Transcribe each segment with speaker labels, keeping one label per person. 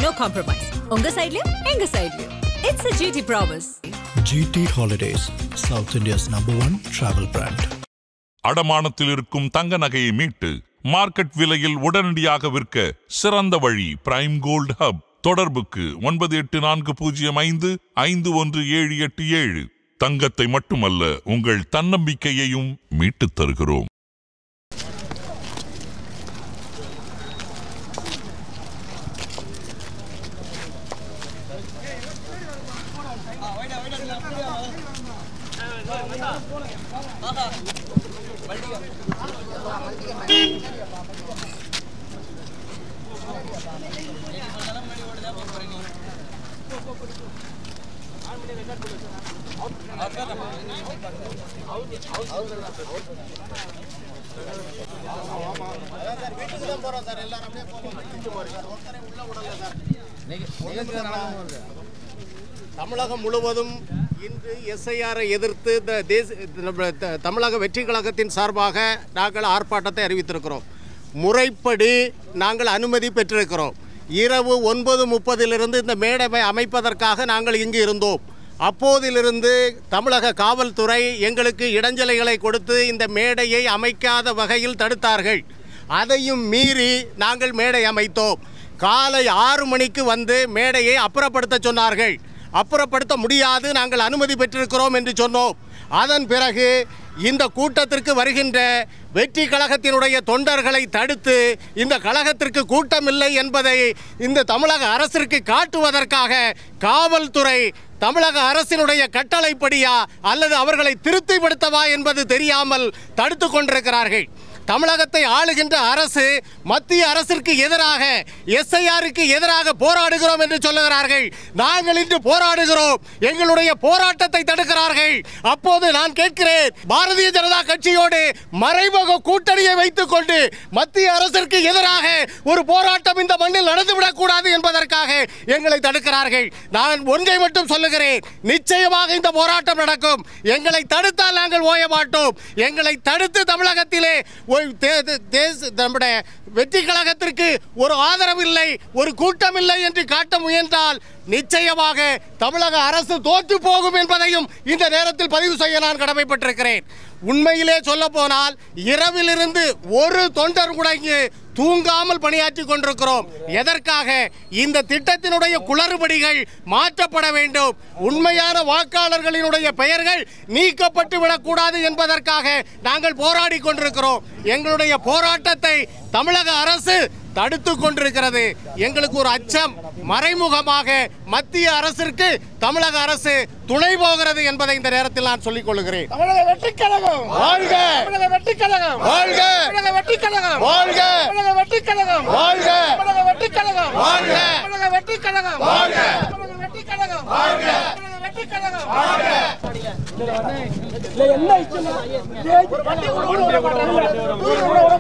Speaker 1: no compromise. உங்க சைடுலயும் எங்க சைடுலயும். It's a GT promise.
Speaker 2: GT Holidays, South India's #1 travel brand.
Speaker 3: அடமானத்தில் இருக்கும் தங்க நகையை மீட்டு மார்க்கெட் விலையில் உடனடியாக விற்க சிறந்த வழி பிரைம் கோல்ட் ஹப். தொடர்புக்கு 9845551787. தங்கத்தை மட்டுமல்ல உங்கள் தன்னம்பிக்கையையும் மீட்டுத் தருகிறோம்.
Speaker 4: தமிழகம் முழுவதும் இன்று எஸ்ஐஆரை எதிர்த்து தமிழக வெற்றி கழகத்தின் சார்பாக நாங்கள் ஆர்ப்பாட்டத்தை அறிவித்திருக்கிறோம். முறைப்படி நாங்கள் அனுமதி பெற்றிருக்கிறோம். இரவு 9:30 இந்த மேடை அமைப்பதற்காக நாங்கள் இங்கு இருந்தோம். அப்போதிலிருந்து தமிழக காவல்துறை எங்களுக்கு இடைஞ்சலைகளை கொடுத்து இந்த மேடையை அமைக்காத வகையில் தடுத்தார்கள். அதையும் மீறி நாங்கள் மேடை அமைத்தோம். காலை 6 மணிக்கு வந்து மேடையை அப்புறப்படுத்த சொன்னார்கள். அப்புறப்படுத்த முடியாது, நாங்கள் அனுமதி பெற்றிருக்கிறோம் என்று சொன்னோம். அதன் பிறகு இந்த கூட்டத்திற்கு வருகின்ற வெற்றி கழகத்தினுடைய தொண்டர்களை தடுத்து இந்த கழகத்திற்கு கூட்டமில்லை என்பதை இந்த தமிழக அரசிற்கு காட்டுவதற்காக காவல்துறை தமிழக அரசினுடைய கட்டளைப்படியா அல்லது அவர்களை திருப்திப்படுத்தவா என்பது தெரியாமல் தடுத்து கொண்டிருக்கிறார்கள். தமிழகத்தை ஆளுகின்ற அரசு மத்திய அரசிற்கு எதிராக எஸ்ஐஆருக்கு எதிராக போராடுகிறோம் என்று சொல்லுகிறார்கள். நாங்கள் இன்று போராடுகிறோம். எங்களுடைய போராட்டத்தை தடுக்கிறார்கள். அப்போது நான் கேட்கிறேன், பாரதிய ஜனதா கட்சியோடு மறைமுக கூட்டணியை வைத்துக் கொண்டு மத்திய அரசிற்கு எதிராக ஒரு போராட்டம் இந்த மண்ணில் நடந்துவிடக் கூடாது என்பதற்காக எங்களை தடுக்கிறார்கள். நான் ஒன்றை மட்டும் சொல்லுகிறேன், நிச்சயமாக இந்த போராட்டம் நடக்கும். எங்களை தடுத்தால் நாங்கள் ஓய மாட்டோம். எங்களை தடுத்து தமிழகத்திலே நம்முடைய வெற்றி கழகத்திற்கு ஒரு ஆதரவு இல்லை, ஒரு கூட்டம் இல்லை என்று காட்ட முயன்றால் நிச்சயமாக தமிழக அரசு தோற்று போகும் என்பதையும் இந்த நேரத்தில் பதிவு செய்ய நான் கடமைப்பட்டிருக்கிறேன். உண்மையிலே சொல்ல போனால் இரவிலிருந்து ஒரு தொண்டர் கூட இங்கு தூங்காமல் பணியாற்றி கொண்டிருக்கிறோம். எதற்காக? இந்த திட்டத்தினுடைய குளறுபடிகள் மாற்றப்பட வேண்டும். உண்மையான வாக்காளர்களினுடைய பெயர்கள் நீக்கப்பட்டு விடக்கூடாது என்பதற்காக நாங்கள் போராடி கொண்டிருக்கிறோம். எங்களுடைய போராட்டத்தை தமிழக அரசு தடுத்து கொண்டிருக்கிறது. எங்களுக்கு ஒரு அச்சம், மறைமுகமாக மத்திய அரசிற்கு தமிழக அரசு துணை போகிறது என்பதை இந்த நேரத்தில் நான் சொல்லிக் கொள்கிறேன்.
Speaker 5: தமிழக வெற்றி கழகம் வாழ்க! தமிழக வெற்றி கழகம் வாழ்க! தமிழக வெற்றி கழகம் வாழ்க! தமிழக வெற்றி கழகம் வாழ்க! தமிழக வெற்றி கழகம் வாழ்க! தமிழக வெற்றி கழகம் வாழ்க! தமிழக வெற்றி கழகம் வாழ்க! தமிழக வெற்றி கழகம் வாழ்க! என்ன இச்சனா ஒரு வண்டி விட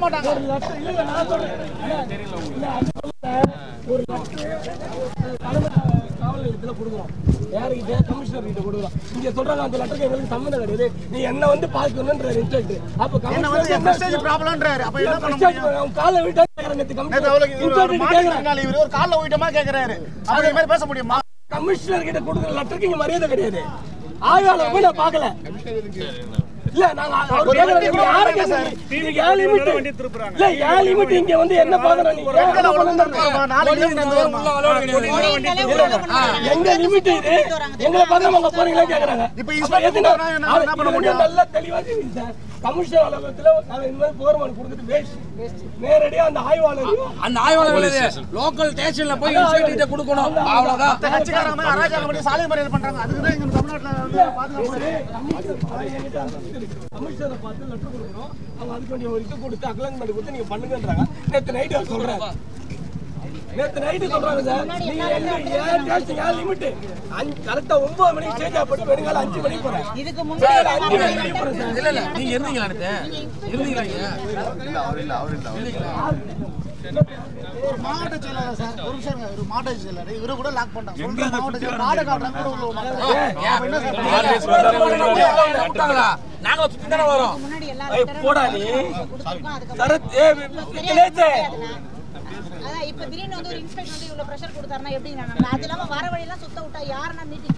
Speaker 5: மாட்டாங்க. இல்ல நான் சொல்றேன், ஒரு காவல் நிலையத்துல கொடுக்குறோம். யாருக்கிட்ட? கமிஷனர் கிட்ட கொடுக்குறோம். இங்க சொல்றாங்க அந்த லெட்டருக்கு எங்களுக்கு சம்மந்தம் கிடையாது, நீ என்ன வந்து பாக்கணும்ன்றாரு இன்ஸ்பெக்டர். அப்ப கமிஷனர் மெசேஜ் ப்ராப்ளம்ன்றாரு. அப்ப என்ன பண்ண முடியும்? கால்ல விட்டா கேக்குறாங்க. கமிஷனர் இவரு ஒரு கால்ல விட்டமா கேக்குறாரு. அப்ப இந்த மாதிரி பேச முடியுமா? கமிஷனர் கிட்ட கொடுக்குற லெட்டருக்கு இங்க மரியாதை கிடையாது. ஆயால போய் நான் பார்க்கல. இல்ல நாங்க அவர் கேக்குறாங்க, யார கேக்குறாங்க? நீங்க ஏன் லிமிட் வண்டி திருப்புறாங்க? இல்ல ஏன் லிமிட் இங்க வந்து என்ன பாக்குறாங்க? நீங்க எங்க லிமிட் இது? எங்களை பார்க்காம அங்க போறீங்களா கேக்குறாங்க. இப்ப இன்ஸ்பெக்டர் என்ன பண்ண முடியும்? நல்ல தெளிவா தெரியுது சார். கமிஷனர் அலுவலகத்துல நாங்க இந்த மாதிரி போர்மன் கொடுத்துட்டு வேஸ்ட். நேரடியா அந்த ஆய்வாளர் லோக்கல் ஸ்டேஷன்ல போய் இன்ஸ்பெக்டர் கிட்ட கொடுக்கணும். அவ்வளவுதான். கட்சிக்காரங்க அராஜகம் பண்ணி சாலை மறியல் பண்றாங்க. அதுக்கு தான் இங்க தமிழ்நாட்டுல பாதுகாப்பு கமிஷனரை பார்த்து லெட்டர் கொடுக்கணும். அவங்க அதுக்கு வேண்டிய ஒரு இது கொடுத்து அக்லான்மெண்ட் கொடுத்து நீங்க பண்ணுங்கன்றாங்க. நேத்து நைட் சொல்றாங்க. நேத்து நைட் சொல்றாங்க சார், நீங்க ஏன் லிமிட் கரெக்டா 9 மணிக்கு ஸ்டேஜ் ஆப்பட்டு வெறுங்கால 5 மணிக்கு போறேன். இதுக்கு முன்னாடி 5 மணிக்கு போறேன் சார். இல்ல நீங்க இருந்தீங்களா? இருந்தீங்களா? ஒரு மாவட்ட செயலாளர் சார், ஒரு நிமிஷம், ஒரு மாவட்ட செயலாளர் இவரு கூட லாக் பண்ணிட்டாங்க. சொல்ற மாவட்ட செயலாளர் கார்டு காட்டுறாங்க கூட என்ன சார் நாங்க சுத்தி தான வரோம். போடா நீ சரத் ஏ விக்னேஷ்
Speaker 6: இப்போ திடீர்னு வந்து ஒரு இன்ஸ்பெக்டர் வந்து இவ்வளவு பிரஷர் கொடுத்தாருன்னா எப்படி நான் அது இல்லாம வர வழியெல்லாம் சுத்த விட்டா யாருன்னா மீட்டிங்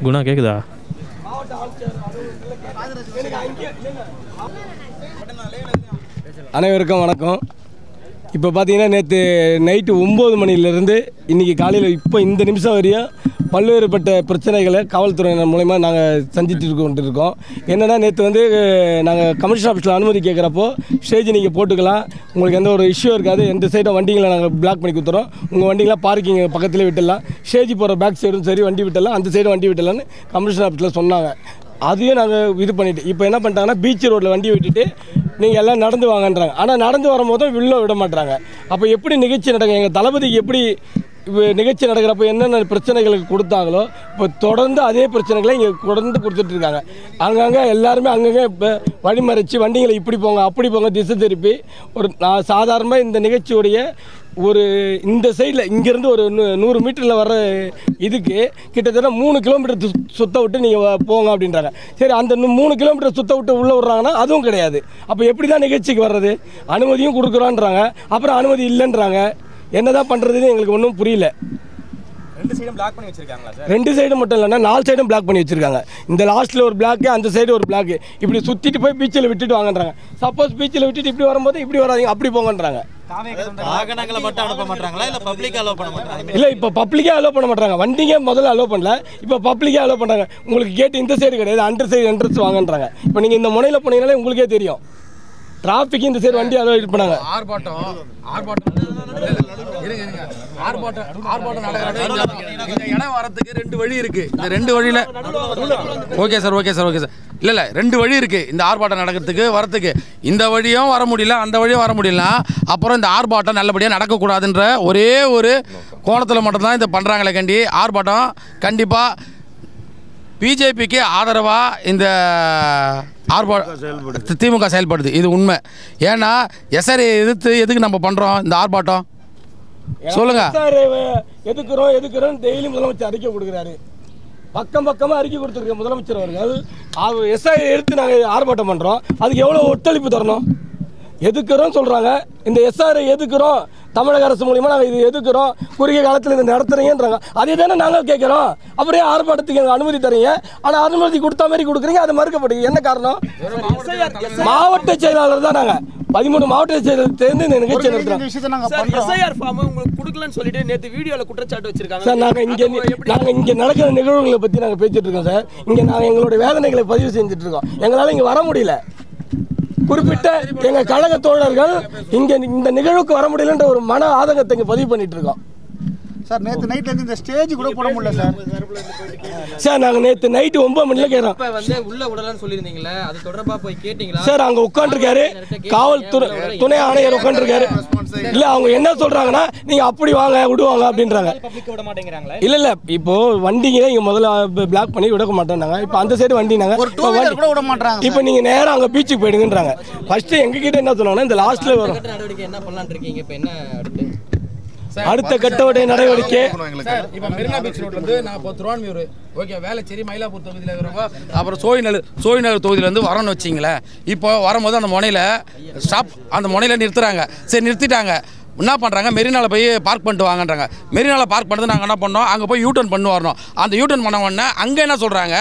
Speaker 7: குணா கேக்குதா?
Speaker 5: அனைவருக்கும் வணக்கம். இப்போ பார்த்தீங்கன்னா நேற்று நைட்டு 9 மணிலேருந்து இன்றைக்கி காலையில் இப்போ இந்த நிமிஷம் வரையும் பல்வேறுபட்ட பிரச்சனைகளை காவல்துறையினர் மூலமா நாங்கள் சந்தித்து கொண்டிருக்கோம். என்னென்னா நேற்று வந்து நாங்கள் கமிஷன் ஆஃபீஸில் அனுமதி கேட்குறப்போ ஸ்டேஜ் நீங்கள் போட்டுக்கலாம், உங்களுக்கு எந்த ஒரு இஷ்யூ இருக்காது, எந்த சைடும் வண்டிகளை நாங்கள் பிளாக் பண்ணி கொடுத்துறோம், உங்கள் வண்டிங்களாம் பார்க்கிங் பக்கத்துலேயே விட்டுடலாம், ஸ்டேஜ் போகிற பேக் சைடும் சரி வண்டி விட்டுடலாம், அந்த சைடும் வண்டி விட்டுடலான்னு கமிஷன் ஆஃபீஸில் சொன்னாங்க. அதையும் நாங்கள் இது பண்ணிவிட்டு இப்போ என்ன பண்ணிட்டாங்கன்னா பீச் ரோட்டில் வண்டி விட்டுட்டு நீங்கள் எல்லாம் நடந்து வாங்கன்றாங்க. ஆனால் நடந்து வரும்போதும் உள்ளே விட மாட்டாங்க. அப்போ எப்படி நிகழ்ச்சி நடக்கும்? எங்கள் தளபதிக்கு எப்படி நிகழ்ச்சி நடக்கிறப்போ என்னென்ன பிரச்சனைகளுக்கு கொடுத்தாங்களோ இப்போ தொடர்ந்து அதே பிரச்சனைகளை இங்கே தொடர்ந்து கொடுத்துட்ருக்காங்க. அங்கங்கே எல்லாருமே அங்கங்கே இப்போ வழிமறைச்சி வண்டிகளை இப்படி போங்க அப்படி போங்க திசை திருப்பி ஒரு சாதாரணமாக இந்த நிகழ்ச்சியுடைய ஒரு இந்த சைடில் இங்கேருந்து ஒரு 100 மீட்டரில் வர இதுக்கு கிட்டத்தட்ட 3 கிலோமீட்டர் சுத்த விட்டு நீங்கள் போங்க அப்படின்றாங்க. சரி, அந்த 3 கிலோமீட்டர் சுத்த விட்டு உள்ளே விட்றாங்கன்னா அதுவும் கிடையாது. அப்போ எப்படி தான் நிகழ்ச்சிக்கு வர்றது? அனுமதியும் கொடுக்குறோன்றாங்க, அப்புறம் அனுமதி இல்லைன்றாங்க. என்ன தான் பண்ணுறதுன்னு எங்களுக்கு ஒன்றும் புரியல.
Speaker 8: 2 சைடும் பிளாக் பண்ணி வச்சிருக்காங்களா சார்?
Speaker 5: 2 சைடும் மட்டும் இல்லைன்னா 4 சைடும் பிளாக் பண்ணி வச்சிருக்காங்க. இந்த லாஸ்ட்டில் ஒரு பிளாக்கு, அந்த சைடு ஒரு பிளாக்கு, இப்படி சுற்றிட்டு போய் பீச்சில் விட்டுட்டு வாங்கன்றாங்க. சப்போஸ் பீச்சில் விட்டுட்டு இப்படி வரும்போது இப்படி வராதிங்க அப்படி போங்கன்றாங்க.
Speaker 8: வாகனங்களை மட்டும் அனுப்ப மாட்டாங்களா இல்லை பப்ளிக்காக அலோவ் பண்ண மாட்டாங்க?
Speaker 5: இல்லை, இப்போ பப்ளிக்காக அலோவ் பண்ண மாட்டாங்க. வண்டிங்க முதல்ல அலோவ் பண்ணல, இப்போ பப்ளிக்காக அலோவ் பண்ணுறாங்க. உங்களுக்கு கேட்டு இந்த சைடு கிடையாது, அண்டர் சைடு என்ட்ரன்ஸ் வாங்கன்றாங்க. இப்போ நீங்கள் இந்த முனையில் போனீங்கனாலே உங்களுக்கே தெரியும் டிராஃபிக் இந்த சைடு வண்டி அலோவ் பண்ணாங்க.
Speaker 9: ஆர்ப்பாட்டம் நடக்கிற இந்த இடம் வரத்துக்கு 2 வழி இருக்கு. இந்த 2 வழியில ஓகே சார் இல்லை 2 வழி இருக்கு இந்த ஆர்ப்பாட்டம் நடக்கிறதுக்கு வரத்துக்கு. இந்த வழியும் வர முடியல, அந்த வழியும் வர முடியல. அப்புறம் இந்த ஆர்ப்பாட்டம் நல்லபடியாக நடக்கக்கூடாதுன்ற ஒரே ஒரு கோணத்தில் மட்டும்தான் இதை பண்ணுறாங்களே கண்டி ஆர்ப்பாட்டம் கண்டிப்பாக பிஜேபிக்கு ஆதரவாக இந்த திமுக செயல்படுது. இது உண்மை. ஏன்னா எஸ்ஆர்ஐ எதிர்த்து எதுக்கு நம்ம பண்ணுறோம் இந்த ஆர்ப்பாட்டம் சொல்லுங்க?
Speaker 5: எதுக்குறோம் டெய்லி முதலமைச்சர் அறிக்கை கொடுக்குறாரு, பக்கமாக அறிக்கை கொடுத்துருக்க முதலமைச்சர் அவர்கள். எஸ்ஐ எடுத்து நாங்கள் ஆர்ப்பாட்டம் பண்ணுறோம், அதுக்கு எவ்வளோ ஒத்துழைப்பு தரணும்? எதுக்குறோம் சொல்கிறாங்க. இந்த எஸ்ஆர்ஐ எதுக்குறோம், தமிழக அரசு மூலிமா நாங்கள் இது எதுக்குறோம், குறுகிய காலத்தில் இது நடத்துறீங்கன்றாங்க. அதே தானே நாங்கள் கேட்குறோம். அப்படியே ஆர்ப்பாட்டத்துக்கு எங்களுக்கு அனுமதி தரீங்க, ஆனால் அனுமதி கொடுத்த மாதிரி கொடுக்குறீங்க, அது மறுக்கப்படுது. என்ன காரணம்? மாவட்ட செயலாளர் தான் நாங்கள் 13 மாவட்ட செயலாளர் சேர்ந்து இந்த நிகழ்ச்சி நடத்துகிறோம். சார் நாங்கள் இங்கே நடக்கிற நிகழ்வுகளை பற்றி நாங்கள் பேசிட்டு இருக்கோம் சார். இங்கே நாங்கள் எங்களுடைய வேதனைகளை பதிவு செஞ்சுட்டு இருக்கோம். எங்களால் இங்கே வர முடியல. குறிப்பிட்ட எங்கள் கழக தோழர்கள் இங்கே இந்த நிகழ்வுக்கு வர முடியலன்ற ஒரு மன ஆதங்கத்தை இங்கே பதிவு பண்ணிட்டு இருக்கோம்
Speaker 10: சார். நேற்று நைட்லேருந்து இந்த ஸ்டேஜ் கூட போட முடியல சார்.
Speaker 5: சார் நாங்கள் நேற்று நைட்டு 9 மணியில் கேட்குறோம்.
Speaker 8: உள்ள விடலான்னு சொல்லியிருந்தீங்களே, அது தொடர்பாக போய் கேட்டீங்களா
Speaker 5: சார்? அங்கே உட்காந்துருக்காரு காவல்துறை துணை ஆணையர் உட்காந்துருக்காரு. இல்லை, அவங்க என்ன சொல்கிறாங்கன்னா நீங்கள் அப்படி வாங்க விடுவாங்க அப்படின்றாங்க. இல்லை இப்போ வண்டிங்க இங்கே முதல்ல பிளாக் பண்ணி விட மாட்டோம்னாங்க. இப்போ அந்த சைடு வண்டினாங்க
Speaker 10: விட மாட்டாங்க.
Speaker 5: இப்போ நீங்கள் நேரம் அங்கே பீச்சுக்கு போயிடுங்கன்றாங்க. ஃபர்ஸ்ட் எங்ககிட்ட என்ன சொன்னாங்கன்னா இந்த லாஸ்ட்டில் வரும்
Speaker 8: நடவடிக்கை என்ன பண்ணலான்னு இருக்கீங்க? இப்போ என்ன
Speaker 5: அடுத்த கட்டோடைய நடவடிக்கை
Speaker 9: இப்போ மெரினா பீச் ரோட்ல இருந்து நான் இப்போ திருவான்மியூர் ஓகே வேலைச்சேரி மயிலாப்பூர் தொகுதியில் இருக்கிறவங்க அப்புறம் சோழிநகர் தொகுதியிலேருந்து வரணும்னு வச்சிங்களேன். இப்போ வரும்போது அந்த முனையில் ஸ்டாப் அந்த முனையில் நிறுத்துறாங்க. சரி நிறுத்திட்டாங்க, என்ன பண்ணுறாங்க மெரினாவில் போய் பார்க் பண்ணிட்டு வாங்கன்றாங்க. மெரினாவில் பார்க் பண்ணுறது நாங்கள் என்ன பண்ணோம், அங்கே போய் யூட்டர்ன் பண்ணி வரணும். அந்த யூட்டர்ன் பண்ண உடனே அங்கே என்ன சொல்கிறாங்க,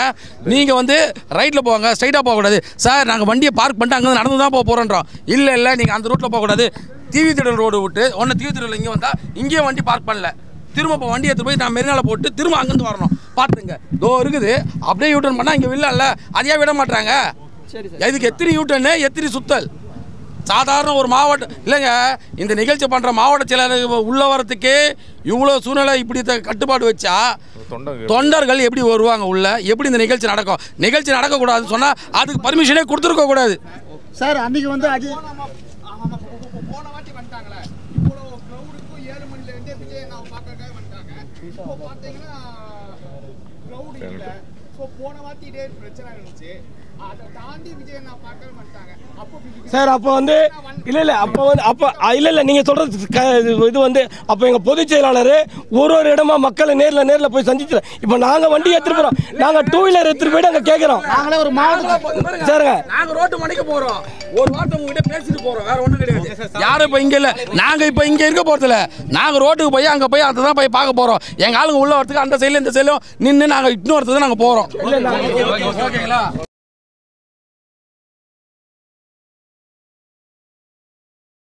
Speaker 9: நீங்கள் வந்து ரைட்டில் போவாங்க, ஸ்ட்ரைட்டாக போகக்கூடாது. சார் நாங்கள் வண்டியை பார்க் பண்ணிட்டு அங்கே நடந்து தான் போக போகிறோன்றோம். இல்லை நீங்கள் அந்த ரூட்டில் போகக்கூடாது, தீவித்திடல் ரோடு விட்டு ஒன்று தீவித்திடல் இங்கே வந்தால் இங்கேயே வண்டி பார்க் பண்ணல, திரும்ப இப்போ வண்டி எடுத்து போய் நான் மெரினாவில் போட்டு திரும்ப அங்கேருந்து வரணும். பார்த்துங்க தோ இருக்குது, அப்படியே யூட்டர்ன் பண்ணால் இங்கே வில்ல இல்லை, அதையே விட மாட்டாங்க. இதுக்கு எத்தனை யூட்டர்னு எத்தனை சுத்தல்? சாதாரண ஒரு மாவட்டம் இல்லைங்க, இந்த நிகழ்ச்சி பண்ணுற மாவட்ட செயலாளர் உள்ள வரத்துக்கே இவ்வளோ சூழ்நிலை இப்படி கட்டுப்பாடு வச்சா தொண்டர்கள் எப்படி வருவாங்க உள்ள? எப்படி இந்த நிகழ்ச்சி நடக்கும்? நிகழ்ச்சி நடக்கக்கூடாதுன்னு சொன்னால் அதுக்கு பர்மிஷனே கொடுத்துருக்க கூடாது
Speaker 10: சார். அன்றைக்கி வந்து
Speaker 4: போன வாட்டி வந்துட்டாங்களே, இவ்வளோ க்ரௌடுக்கும் 7 மணிலேருந்தே விஜய்
Speaker 5: சார் அப்போ வந்து இல்லை அப்போ நீங்கள் சொல்கிறது இது வந்து அப்போ எங்கள் பொதுச் செயலாளர் ஒரு இடமா மக்களை நேரில் போய் சந்திச்சு இப்போ நாங்கள் வண்டி எடுத்துகிட்டு போகிறோம், நாங்கள் 2 வீலர் எடுத்துகிட்டு போயிட்டு அங்கே கேட்குறோம்.
Speaker 10: நாங்களே ஒரு மாவட்டம்
Speaker 5: சரிங்க,
Speaker 9: நாங்கள் ரோட்டு மணிக்கு போகிறோம், ஒரு வார்த்தை உங்ககிட்ட பேசிட்டு போகிறோம், வேற ஒன்றும் கிடையாது. யாரும் இப்போ இங்கே இல்லை, நாங்கள் இப்போ இங்கே இருக்க போகிறதில்ல, நாங்கள் ரோட்டுக்கு போய் அங்கே போய் அதை தான் போய் பார்க்க போகிறோம். எங்கள் ஆளுங்க உள்ள வரத்துக்கு அந்த சைடில் இந்த சைடிலும் நின்று நாங்கள் இன்னொருத்தது நாங்கள் போகிறோம். ஓகேங்களா?